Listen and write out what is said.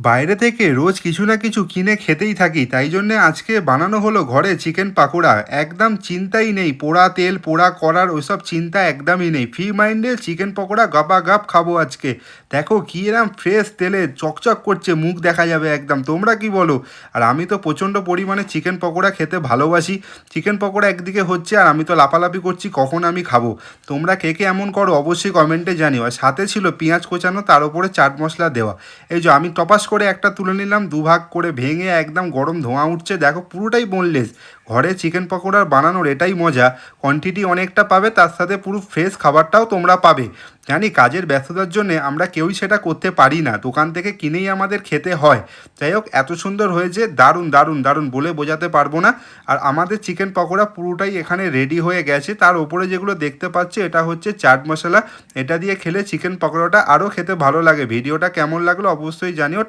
বাইরে থেকে রোজ কিছু না কিছু কিনে খেতেই থাকি, তাই জন্যে আজকে বানানো হলো ঘরে চিকেন পাকোড়া। একদম চিন্তাই নেই, পোড়া তেল পোড়া করার ওইসব চিন্তা একদমই নেই। ফ্রি মাইন্ডে চিকেন পকোড়া গাপাগাপ খাবো আজকে। দেখো কি এরম ফ্রেশ তেলে চকচক করছে, মুখ দেখা যাবে একদম। তোমরা কি বলো? আর আমি তো প্রচণ্ড পরিমাণে চিকেন পকোড়া খেতে ভালোবাসি। চিকেন পকোড়া একদিকে হচ্ছে আর আমি তো লাফালাফি করছি কখন আমি খাবো। তোমরা কে কে এমন করো অবশ্যই কমেন্টে জানিও। আর সাথে ছিল পেঁয়াজ কোচানো, তার উপরে চাট মশলা দেওয়া। এই যে আমি টপাস করে একটা তুলে নিলাম, দুভাগ করে ভেঙে একদম গরম ধোঁয়া উঠছে, দেখো পুরোটাই বোনলেস। ঘরে চিকেন পকোড়ার বানানোর এটাই মজা, কোয়ান্টিটি অনেকটা পাবে, তার সাথে পুরো ফ্রেশ খাবারটাও তোমরা পাবে। জানি কাজের ব্যস্ততার জন্য আমরা কেউই সেটা করতে পারি না, দোকান থেকে কিনেই আমাদের খেতে হয়। যাই হোক, এত সুন্দর হয়েছে, দারুণ দারুণ দারুণ, বলে বোঝাতে পারবো না। আর আমাদের চিকেন পকোড়া পুরোটাই এখানে রেডি হয়ে গেছে। তার ওপরে যেগুলো দেখতে পাচ্ছি এটা হচ্ছে চাট মশলা। এটা দিয়ে খেলে চিকেন পকোড়াটা আরও খেতে ভালো লাগে। ভিডিওটা কেমন লাগলো অবশ্যই জানিও।